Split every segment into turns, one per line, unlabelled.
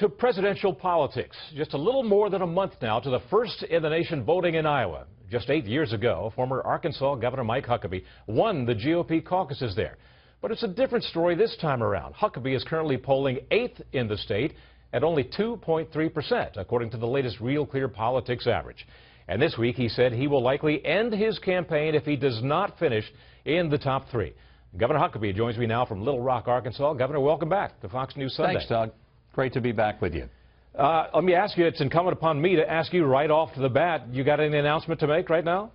To presidential politics. Just a little more than a month now to the first in the nation voting in Iowa. Just 8 years ago, former Arkansas Governor Mike Huckabee won the GOP caucuses there. But it's a different story this time around. Huckabee is currently polling 8th in the state at only 2.3%, according to the latest Real Clear Politics average. And this week he said he will likely end his campaign if he does not finish in the top 3. Governor Huckabee joins me now from Little Rock, Arkansas. Governor, welcome back to Fox News Sunday.
Thanks, Doug. Great to be back with you.
Let me ask you, it's incumbent upon me to ask you right off the bat, you got any announcement to make right now?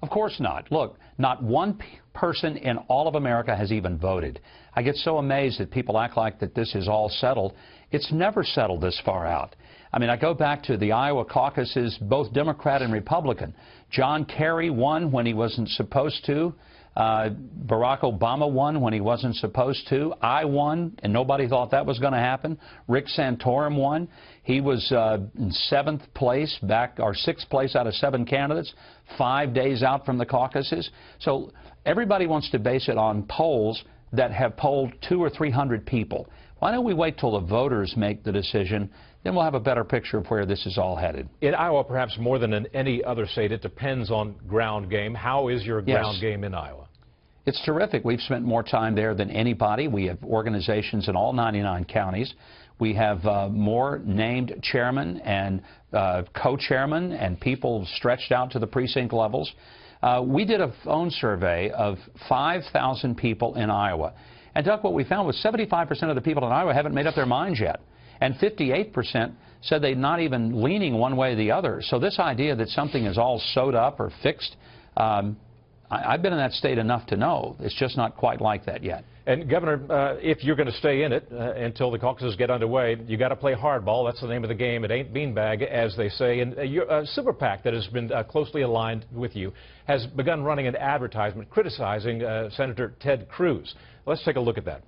Of course not. Look, not one person in all of America has even voted. I get so amazed that people act like that this is all settled. It's never settled this far out. I mean, I go back to the Iowa caucuses, both Democrat and Republican. John Kerry won when he wasn't supposed to. Barack Obama won when he wasn't supposed to. I won, and nobody thought that was going to happen. Rick Santorum won. He was in 7th place, or 6th place out of 7 candidates, 5 days out from the caucuses. So everybody wants to base it on polls that have polled 200 or 300 people. Why don't we wait till the voters make the decision? Then we'll have a better picture of where this is all headed.
In Iowa, perhaps more than in any other state, it depends on ground game. How is your ground game in Iowa?
It's terrific. We've spent more time there than anybody. We have organizations in all 99 counties. We have more named chairmen and co-chairmen and people stretched out to the precinct levels. We did a phone survey of 5,000 people in Iowa. And, Doug, what we found was 75% of the people in Iowa haven't made up their minds yet. And 58% said they're not even leaning one way or the other. So this idea that something is all sewed up or fixed, I've been in that state enough to know it's just not quite like that yet.
And, Governor, if you're going to stay in it until the caucuses get underway, you got to play hardball. That's the name of the game. It ain't beanbag, as they say. And your super PAC that has been closely aligned with you has begun running an advertisement criticizing Senator Ted Cruz. Let's take a look at that.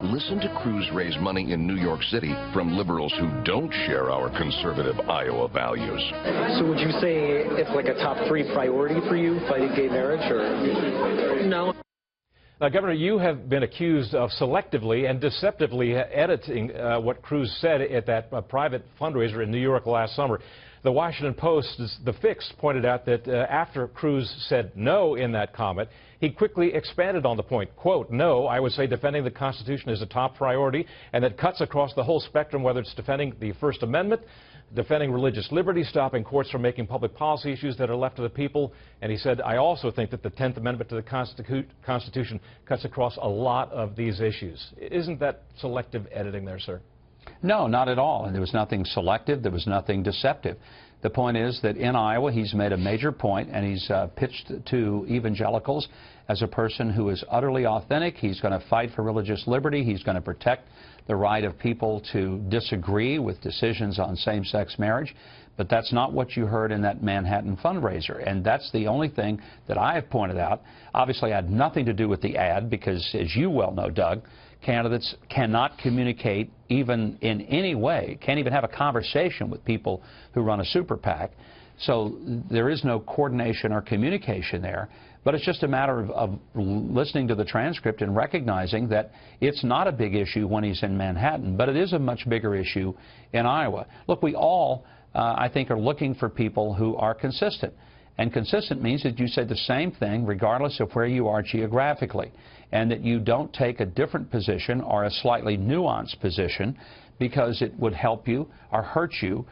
Listen to Cruz raise money in New York City from liberals who don't share our conservative Iowa values.
So would you say it's like a top 3 priority for you, fighting gay marriage, or no?
Now, Governor, you have been accused of selectively and deceptively editing what Cruz said at that private fundraiser in New York last summer. The Washington Post's The Fix pointed out that after Cruz said no in that comment, he quickly expanded on the point. Quote, no, I would say defending the Constitution is a top priority, and that cuts across the whole spectrum, whether it's defending the First Amendment, defending religious liberty, stopping courts from making public policy issues that are left to the people. And he said, I also think that the 10th Amendment to the Constitution cuts across a lot of these issues. Isn't that selective editing there, sir?
No, not at all. And there was nothing selective. There was nothing deceptive. The point is that in Iowa, he's made a major point, and he's pitched to evangelicals as a person who is utterly authentic. He's going to fight for religious liberty. He's going to protect the right of people to disagree with decisions on same-sex marriage. But that's not what you heard in that Manhattan fundraiser. And that's the only thing that I have pointed out. Obviously, I had nothing to do with the ad because, as you well know, Doug, candidates cannot communicate even in any way, can't even have a conversation with people who run a super PAC. So there is no coordination or communication there. But it's just a matter of listening to the transcript and recognizing that it's not a big issue when he's in Manhattan, but it is a much bigger issue in Iowa. Look, we all, I think, are looking for people who are consistent. And consistent means that you say the same thing regardless of where you are geographically, and that you don't take a different position or a slightly nuanced position because it would help you or hurt you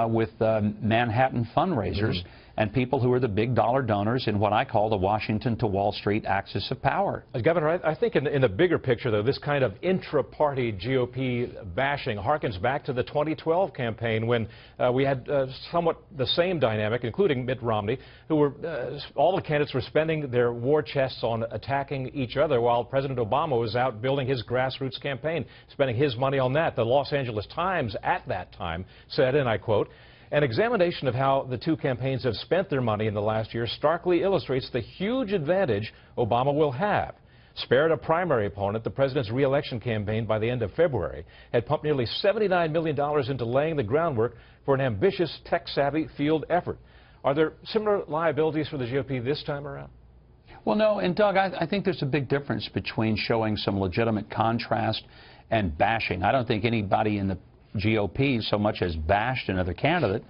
with Manhattan fundraisers and people who are the big dollar donors in what I call the Washington to Wall Street axis of power.
Governor, I think in the bigger picture, though, this kind of intra-party GOP bashing harkens back to the 2012 campaign when we had somewhat the same dynamic, including Mitt Romney, who were, all the candidates were spending their war chests on attacking each other while President Obama was out building his grassroots campaign, spending his money on that. The Los Angeles Times at that time said, and I quote, an examination of how the two campaigns have spent their money in the last year starkly illustrates the huge advantage Obama will have. Spared a primary opponent, the president's re-election campaign by the end of February had pumped nearly $79 million into laying the groundwork for an ambitious, tech-savvy field effort. Are there similar liabilities for the GOP this time around?
Well, no, and Doug, I think there's a big difference between showing some legitimate contrast and bashing. I don't think anybody in the GOP so much as bashed another candidate.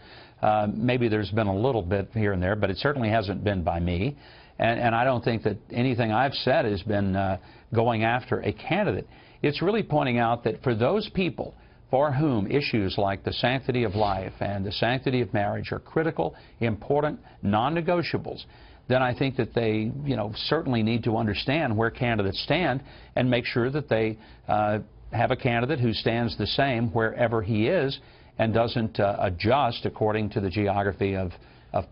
Maybe there's been a little bit here and there, but it certainly hasn't been by me. And I don't think that anything I've said has been going after a candidate. It's really pointing out that for those people for whom issues like the sanctity of life and the sanctity of marriage are critical, important, non-negotiables, then I think that they, certainly need to understand where candidates stand and make sure that they have a candidate who stands the same wherever he is and doesn't adjust according to the geography of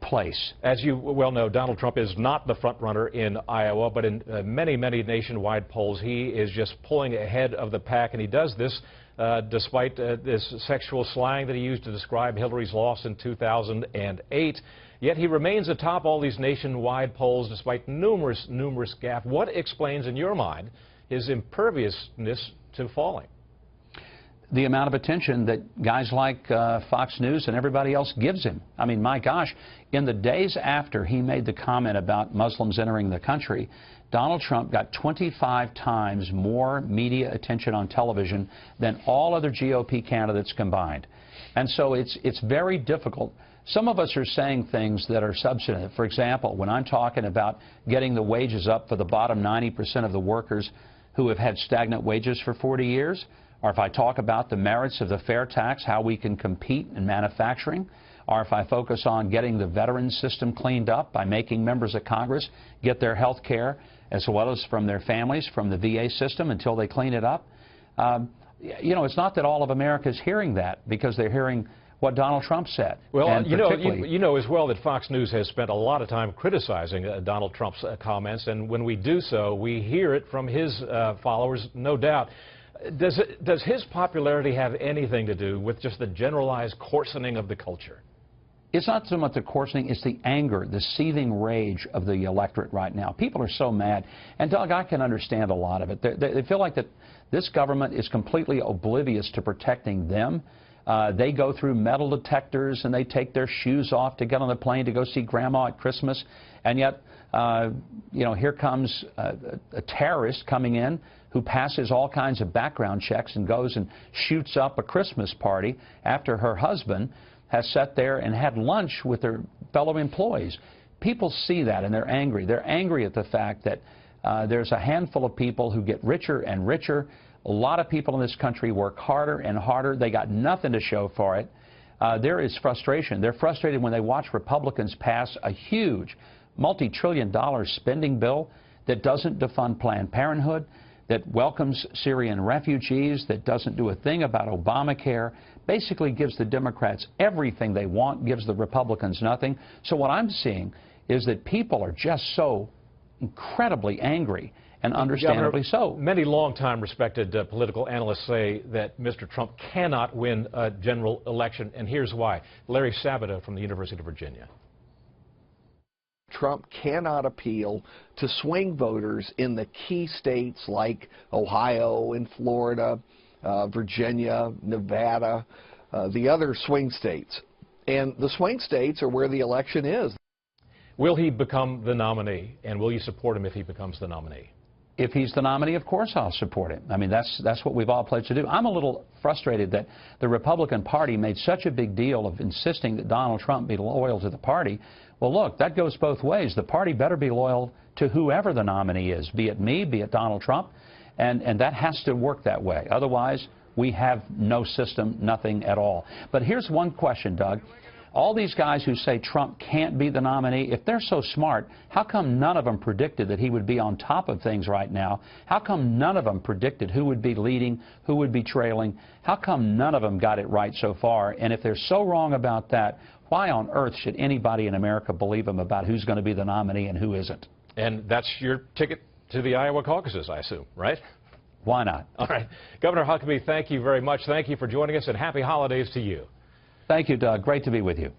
place.
As you well know, Donald Trump is not the front runner in Iowa, but in many nationwide polls, he is just pulling ahead of the pack, and he does this despite this sexual slang that he used to describe Hillary's loss in 2008. Yet he remains atop all these nationwide polls despite numerous gaffes. What explains, in your mind, his imperviousness to falling?
The amount of attention that guys like Fox News and everybody else gives him. I mean, my gosh, in the days after he made the comment about Muslims entering the country, Donald Trump got 25 times more media attention on television than all other GOP candidates combined. And so it's very difficult. Some of us are saying things that are substantive. For example, when I'm talking about getting the wages up for the bottom 90% of the workers who have had stagnant wages for 40 years, or if I talk about the merits of the fair tax, how we can compete in manufacturing, or if I focus on getting the veterans system cleaned up by making members of Congress get their health care as well as from their families from the VA system until they clean it up. It's not that all of America is hearing that because they're hearing what Donald Trump said.
Well, you know as well that Fox News has spent a lot of time criticizing Donald Trump's comments, and when we do so, we hear it from his followers, no doubt. Does his popularity have anything to do with just the generalized coarsening of the culture?
It's not so much the coarsening, it's the anger, the seething rage of the electorate right now. People are so mad. And, Doug, I can understand a lot of it. They feel like that this government is completely oblivious to protecting them. They go through metal detectors and they take their shoes off to get on the plane to go see Grandma at Christmas. And yet, here comes a terrorist coming in who passes all kinds of background checks and goes and shoots up a Christmas party after her husband has sat there and had lunch with their fellow employees. People see that and they're angry. They're angry at the fact that there's a handful of people who get richer and richer. A lot of people in this country work harder and harder. They got nothing to show for it. There is frustration. They're frustrated when they watch Republicans pass a huge multi-trillion-dollar spending bill that doesn't defund Planned Parenthood, that welcomes Syrian refugees, that doesn't do a thing about Obamacare, basically gives the Democrats everything they want, gives the Republicans nothing. So what I'm seeing is that people are just so incredibly angry, and understandably so.
Many long-time respected political analysts say that Mr. Trump cannot win a general election, and here's why. Larry Sabato from the University of Virginia.
Trump cannot appeal to swing voters in the key states like Ohio and Florida, Virginia, Nevada, the other swing states. And the swing states are where the election is.
Will he become the nominee, and will you support him if he becomes the nominee?
If he's the nominee, of course I'll support him. I mean, that's what we've all pledged to do. I'm a little frustrated that the Republican Party made such a big deal of insisting that Donald Trump be loyal to the party. Well, look, that goes both ways. The party better be loyal to whoever the nominee is, be it me, be it Donald Trump, and that has to work that way. Otherwise, we have no system, nothing at all. But here's one question, Doug. All these guys who say Trump can't be the nominee, if they're so smart, how come none of them predicted that he would be on top of things right now? How come none of them predicted who would be leading, who would be trailing? How come none of them got it right so far? And if they're so wrong about that, why on earth should anybody in America believe them about who's going to be the nominee and who isn't?
And that's your ticket to the Iowa caucuses, I assume, right?
Why not?
All right. Governor Huckabee, thank you very much. Thank you for joining us, and happy holidays to you.
Thank you, Doug. Great to be with you.